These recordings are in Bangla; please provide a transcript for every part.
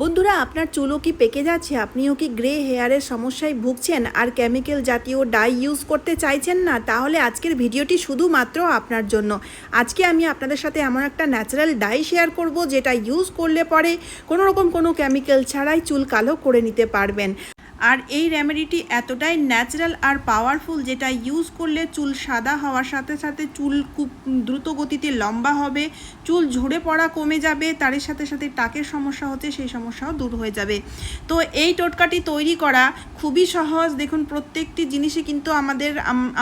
বন্ধুরা, আপনার চুলও কি পেকে যাচ্ছে? আপনিও কি গ্রে হেয়ারের সমস্যায় ভুগছেন আর কেমিক্যাল জাতীয় ডাই ইউজ করতে চাইছেন না? তাহলে আজকের ভিডিওটি শুধুমাত্র আপনার জন্য। আজকে আমি আপনাদের সাথে এমন একটা ন্যাচারাল ডাই শেয়ার করব, যেটা ইউজ করলে পরে কোনো কেমিক্যাল ছাড়াই চুল কালো করে নিতে পারবেন। আর এই রেমেডিটি এতটাই ন্যাচারাল আর পাওয়ারফুল, যেটা ইউজ করলে চুল সাদা হওয়ার সাথে সাথে চুল খুব দ্রুত গতিতে লম্বা হবে, চুল ঝরে পড়া কমে যাবে, তার সাথে সাথে টাকের সমস্যা হচ্ছে সেই সমস্যাও দূর হয়ে যাবে। তো এই টোটকাটি তৈরি করা খুবই সহজ। দেখুন, প্রত্যেকটি জিনিসই কিন্তু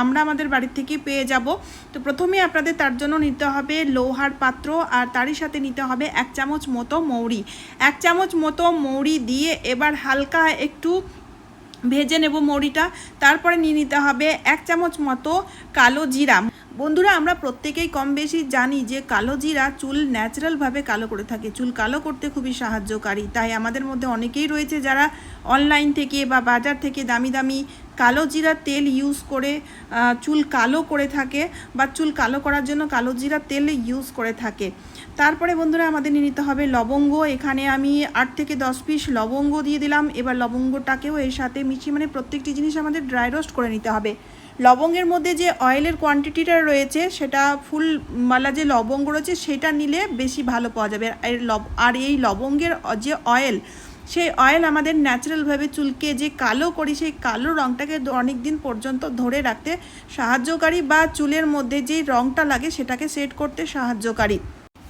আমরা আমাদের বাড়ির থেকে পেয়ে যাব। তো প্রথমে আপনাদের তার জন্য নিতে হবে লোহার পাত্র, আর তারই সাথে নিতে হবে 1 চামচ মতো মৌরি। 1 চামচ মতো মৌরি দিয়ে এবার হালকা একটু ভেজে নেব মৌরিটা। তারপরে নিয়ে নিতে হবে 1 চামচ মতো কালো জিরা। বন্ধুরা, আমরা প্রত্যেকেই কম বেশি জানি যে কালো জিরা চুল ন্যাচারালভাবে কালো করে থাকে, চুল কালো করতে খুবই সাহায্যকারী। তাই আমাদের মধ্যে অনেকেই রয়েছে যারা অনলাইন থেকে বা বাজার থেকে দামি দামি কালো জিরা তেল ইউজ করে চুল কালো করে থাকে, বা চুল কালো করার জন্য কালো জিরা তেল ইউজ করে থাকে। তারপরে বন্ধুরা, আমাদের নিয়ে নিতে হবে লবঙ্গ। এখানে আমি 8 থেকে 10 পিস লবঙ্গ দিয়ে দিলাম। এবার লবঙ্গটাকেও এর সাথে মিশিয়ে, মানে প্রত্যেকটি জিনিস আমাদের ড্রাই রোস্ট করে নিতে হবে। লবঙ্গের মধ্যে যে অয়েলের কোয়ান্টিটিটা রয়েছে, সেটা ফুলমালা যে লবঙ্গ রয়েছে সেটা নিলে বেশি ভালো পাওয়া যাবে। আর এই লবঙ্গের যে অয়েল, সেই অয়েল আমাদের ন্যাচারালভাবে চুলকে যে কালো করি, সেই কালো রঙটাকে অনেক দিন পর্যন্ত ধরে রাখতে সাহায্যকারী, বা চুলের মধ্যে যেই রঙটা লাগে সেটাকে সেট করতে সাহায্যকারী।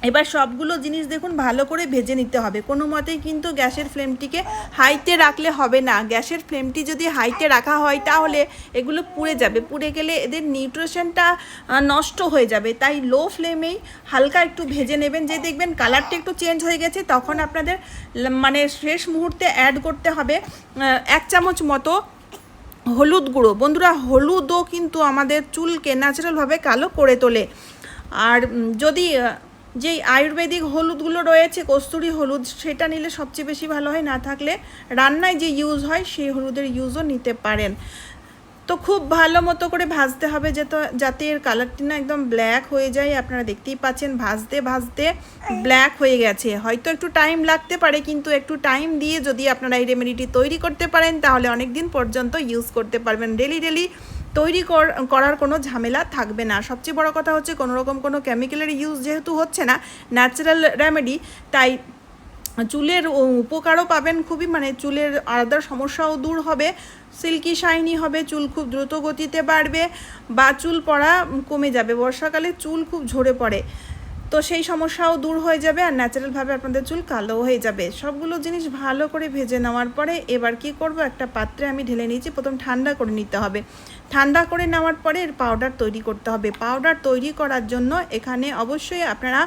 এবার সবগুলো জিনিস দেখুন ভালো করে ভেজে নিতে হবে। কোনো মতেই কিন্তু গ্যাসের ফ্লেমটিকে হাইতে রাখলে হবে না। গ্যাসের ফ্লেমটি যদি হাইতে রাখা হয় তাহলে এগুলো পুড়ে যাবে, পুড়ে গেলে এদের নিউট্রিশনটা নষ্ট হয়ে যাবে। তাই লো ফ্লেমেই হালকা একটু ভেজে নেবেন। যে দেখবেন কালারটা একটু চেঞ্জ হয়ে গেছে, তখন আপনাদের মানে শেষ মুহূর্তে অ্যাড করতে হবে 1 চামচ মতো হলুদ গুঁড়ো। বন্ধুরা, হলুদও কিন্তু আমাদের চুলকে ন্যাচারালভাবে কালো করে তোলে। আর যদি যেই আয়ুর্বেদিক হলুদগুলো রয়েছে, কস্তুরি হলুদ, সেটা নিলে সবচেয়ে বেশি ভালো হয়। না থাকলে রান্নায় যে ইউজ হয় সেই হলুদের ইউজও নিতে পারেন। তো খুব ভালো মতো করে ভাজতে হবে, যাতে এর কালারটি না একদম ব্ল্যাক হয়ে যায়। আপনারা দেখতেই পাচ্ছেন ভাজতে ভাজতে ব্ল্যাক হয়ে গেছে। হয়তো একটু টাইম লাগতে পারে, কিন্তু একটু টাইম দিয়ে যদি আপনারা এই রেমেডিটি তৈরি করতে পারেন তাহলে অনেক দিন পর্যন্ত ইউজ করতে পারবেন। ডেলি তৈরি করার কোনো ঝামেলা থাকবে না। সবচেয়ে বড় কথা হচ্ছে কোনো কেমিক্যালের ইউজ যেহেতু হচ্ছে না, ন্যাচারাল রেমেডি, তাই চুলের উপকারও পাবেন খুবই, মানে চুলের আলাদা সমস্যাও দূর হবে, সিল্কি শাইনি হবে, চুল খুব দ্রুত গতিতে বাড়বে, বা চুল পড়া কমে যাবে। বর্ষাকালে চুল খুব ঝরে পড়ে, তো সেই সমস্যাও দূর হয়ে যাবে, আর ন্যাচারালভাবে আপনাদের চুল কালো হয়ে যাবে। সবগুলো জিনিস ভালো করে ভেজে নেওয়ার পরে এবার কি করব, একটা পাত্রে আমি ঢেলে নিয়েছি। প্রথম ঠান্ডা করে নিতে হবে। ঠান্ডা করে নেওয়ার পরে এর পাউডার তৈরি করতে হবে। পাউডার তৈরি করার জন্য এখানে অবশ্যই আপনারা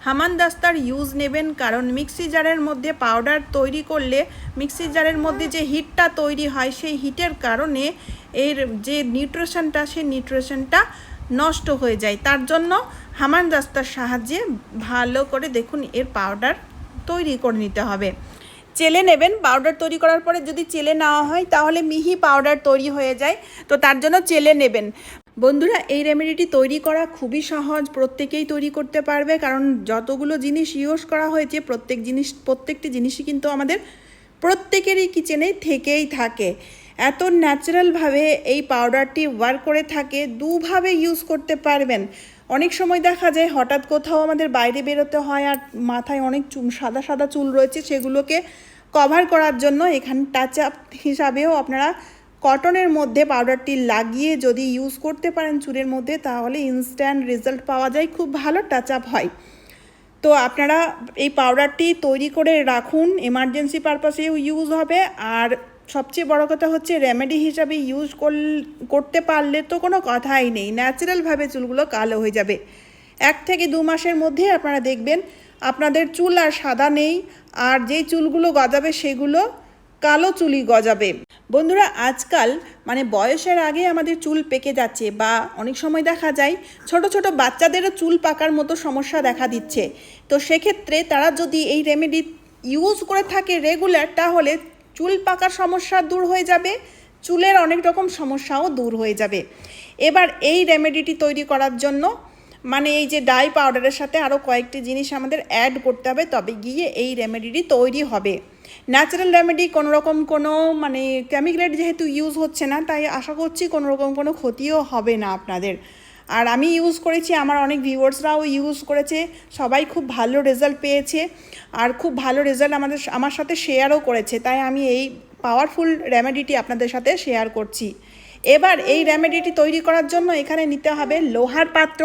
হামানদাস্তার ইউজ নেবেন, কারণ মিক্সি জারের মধ্যে পাউডার তৈরি করলে মিক্সি জারের মধ্যে যে হিটটা তৈরি হয়, সেই হিটের কারণে এর যে নিউট্রিশনটা, সেই নিউট্রিশনটা নষ্ট হয়ে যায়। তার জন্য হামানদাস্তার সাহায্যে ভালো করে দেখুন এর পাউডার তৈরি করে নিতে হবে। চেলে নেবেন। পাউডার তৈরি করার পরে যদি চেলে নেওয়া হয় তাহলে মিহি পাউডার তৈরি হয়ে যায়, তো তার জন্য চেলে নেবেন। বন্ধুরা, এই রেমেডিটি তৈরি করা খুবই সহজ, প্রত্যেকেই তৈরি করতে পারবে, কারণ যতগুলো জিনিস ইউজ করা হয়েছে প্রত্যেকটি জিনিসই কিন্তু আমাদের প্রত্যেকেরই কিচেনে থেকেই থাকে। এত ন্যাচারালভাবে এই পাউডারটি ওয়ার্ক করে থাকে, দুভাবে ইউজ করতে পারবেন। অনেক সময় দেখা যায় হঠাৎ কোথাও আমাদের বাইরে বেরোতে হয়, আর মাথায় অনেক সাদা সাদা চুল রয়েছে, সেগুলোকে কভার করার জন্য এখানে টাচ আপ হিসাবেও আপনারা কটনের মধ্যে পাউডারটি লাগিয়ে যদি ইউজ করতে পারেন চুলের মধ্যে, তাহলে ইনস্ট্যান্ট রেজাল্ট পাওয়া যায়, খুব ভালো টাচ আপ হয়। তো আপনারা এই পাউডারটি তৈরি করে রাখুন, এমার্জেন্সি পারপাসেও ইউজ হবে। আর সবচেয়ে বড় কথা হচ্ছে রেমেডি হিসাবে ইউজ করতে পারলে তো কোনো কথাই নেই, ন্যাচারালভাবে চুলগুলো কালো হয়ে যাবে। 1 থেকে 2 মাসের মধ্যে আপনারা দেখবেন আপনাদের চুল আর সাদা নেই, আর যেই চুলগুলো গজাবে সেগুলো কালো চুলই গজাবে। বন্ধুরা, আজকাল মানে বয়সের আগে আমাদের চুল পেকে যাচ্ছে, বা অনেক সময় দেখা যায় ছোট ছোট বাচ্চাদেরও চুল পাকার মতো সমস্যা দেখা দিচ্ছে। তো সেক্ষেত্রে তারা যদি এই রেমেডি ইউজ করে থাকে রেগুলার, তাহলে চুল পাকার সমস্যা দূর হয়ে যাবে, চুলের অনেক রকম সমস্যাও দূর হয়ে যাবে। এবার এই রেমেডিটি তৈরি করার জন্য, মানে এই যে ডাই পাউডারের সাথে আরও কয়েকটি জিনিস আমাদের অ্যাড করতে হবে, তবে গিয়ে এই রেমেডিটি তৈরি হবে। ন্যাচারাল রেমেডি কোনো রকম কোনো মানে কেমিক্যাল যেহেতু ইউজ হচ্ছে না, তাই আশা করছি কোনো রকম কোনো ক্ষতিও হবে না আপনাদের। আর আমি ইউজ করেছি, আমার অনেক ভিউয়ার্সরাও ইউজ করেছে, সবাই খুব ভালো রেজাল্ট পেয়েছে আর খুব ভালো রেজাল্ট আমার সাথে শেয়ারও করেছে, তাই আমি এই পাওয়ারফুল রেমেডিটি আপনাদের সাথে শেয়ার করছি। এবার এই রেমেডিটি তৈরি করার জন্য এখানে নিতে হবে লোহার পাত্র।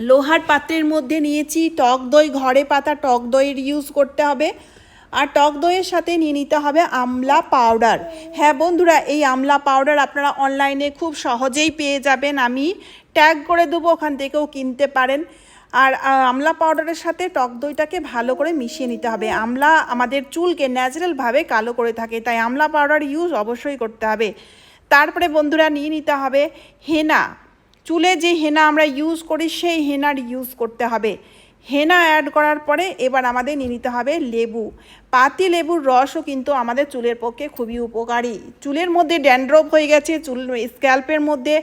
লোহার পাত্রের মধ্যে নিয়েছি টক দই, ঘরে পাতা টক দইয়ের ইউজ করতে হবে। আর টক দইয়ের সাথে নিয়ে নিতে হবে আমলা পাউডার। হ্যাঁ বন্ধুরা, এই আমলা পাউডার আপনারা অনলাইনে খুব সহজেই পেয়ে যাবেন, আমি ট্যাগ করে দেবো, ওখান থেকেও কিনতে পারেন। আর আমলা পাউডারের সাথে টক দইটাকে ভালো করে মিশিয়ে নিতে হবে। আমলা আমাদের চুলকে ন্যাচারালভাবে কালো করে থাকে, তাই আমলা পাউডার ইউজ অবশ্যই করতে হবে। তারপরে বন্ধুরা নিয়ে নিতে হবে হেনা। চুলে যে হেনা আমরা ইউজ করি সেই হেনার ইউজ করতে হবে। হেনা অ্যাড করার পরে এবার আমাদের নিয়ে নিতে হবে লেবু। পাতি লেবুর রসও কিন্তু আমাদের চুলের পক্ষে খুবই উপকারী। চুলের মধ্যে ড্যান্ড্রফ হয়ে গেছে, চুল স্ক্যাল্পের মধ্যে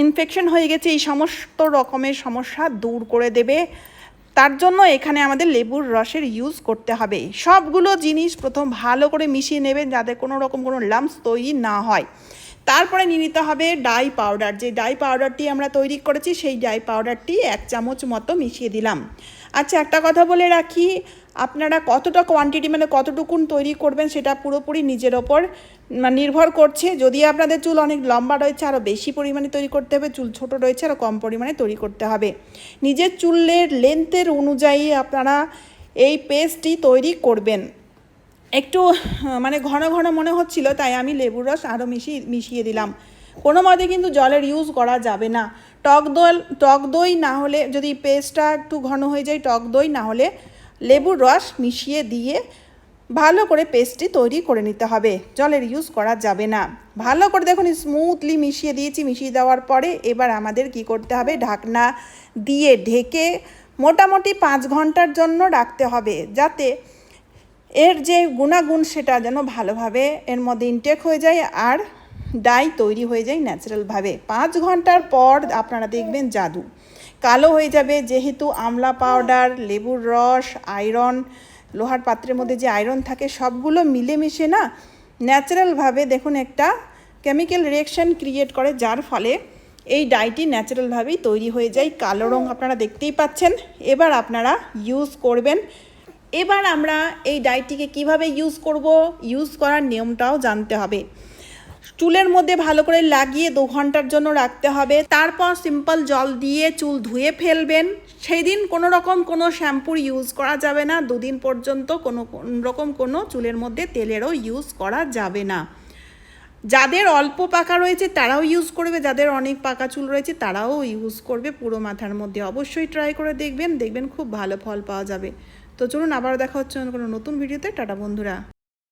ইনফেকশন হয়ে গেছে, এই সমস্ত রকমের সমস্যা দূর করে দেবে। তার জন্য এখানে আমাদের লেবুর রসের ইউজ করতে হবে। সবগুলো জিনিস প্রথম ভালো করে মিশিয়ে নেবেন যাতে কোনো রকম কোনো লাম্পস তৈরি না হয়। তারপরে নিয়ে নিতে হবে ডাই পাউডার। যে ডাই পাউডারটি আমরা তৈরি করেছি সেই ডাই পাউডারটি 1 চামচ মতো মিশিয়ে দিলাম। আচ্ছা, একটা কথা বলে রাখি, আপনারা কতটা কোয়ান্টিটি মানে কতটুকুন তৈরি করবেন সেটা পুরোপুরি নিজের ওপর নির্ভর করছে। যদি আপনাদের চুল অনেক লম্বা রয়েছে আরও বেশি পরিমাণে তৈরি করতে হবে, চুল ছোট রয়েছে আরও কম পরিমাণে তৈরি করতে হবে। নিজের চুলের লেন্থের অনুযায়ী আপনারা এই পেস্টটি তৈরি করবেন। একটু মানে ঘন ঘন মনে হচ্ছিল, তাই আমি লেবুর রস আরও মিশিয়ে দিলাম। কোনো মতে কিন্তু জলের ইউজ করা যাবে না। টক দই না হলে, যদি পেস্টটা একটু ঘন হয়ে যায়, টক দই না হলে লেবুর রস মিশিয়ে দিয়ে ভালো করে পেস্টটি তৈরি করে নিতে হবে, জলের ইউজ করা যাবে না। ভালো করে দেখুন স্মুথলি মিশিয়ে দিয়েছি। মিশিয়ে দেওয়ার পরে এবার আমাদের কি করতে হবে, ঢাকনা দিয়ে ঢেকে মোটামুটি 5 ঘন্টার জন্য রাখতে হবে, যাতে এর যে গুণাগুণ সেটা যেন ভালোভাবে এর মধ্যে ইনটেক হয়ে যায় আর ডাই তৈরি হয়ে যায় ন্যাচারালভাবে। 5 ঘন্টার পর আপনারা দেখবেন জাদু, কালো হয়ে যাবে। যেহেতু আমলা পাউডার, লেবুর রস, আয়রন, লোহার পাত্রের মধ্যে যে আয়রন থাকে সবগুলো মিলেমিশে না ন্যাচারালভাবে দেখুন একটা কেমিক্যাল রিঅ্যাকশান ক্রিয়েট করে, যার ফলে এই ডাইটি ন্যাচারালভাবেই তৈরি হয়ে যায়। কালো রঙ আপনারা দেখতেই পাচ্ছেন। এবার আপনারা ইউজ করবেন। এবার আমরা এই ডাইটিকে কিভাবে ইউজ করব, ইউজ করার নিয়মটাও জানতে হবে। চুলের মধ্যে ভালো করে লাগিয়ে 2 ঘন্টার জন্য রাখতে হবে। তারপর সিম্পল জল দিয়ে চুল ধুয়ে ফেলবেন। সেই দিন কোনো রকম কোনো শ্যাম্পুর ইউজ করা যাবে না। 2 দিন পর্যন্ত কোনো রকম কোনো চুলের মধ্যে তেলেরও ইউজ করা যাবে না। যাদের অল্প পাকা রয়েছে তারাও ইউজ করবে, যাদের অনেক পাকা চুল রয়েছে তারাও ইউজ করবে পুরো মাথার মধ্যে। অবশ্যই ট্রাই করে দেখবেন, দেখবেন খুব ভালো ফল পাওয়া যাবে। তো চলুন আবার দেখা হচ্ছে কোনো নতুন ভিডিওতে। টাটা বন্ধুরা।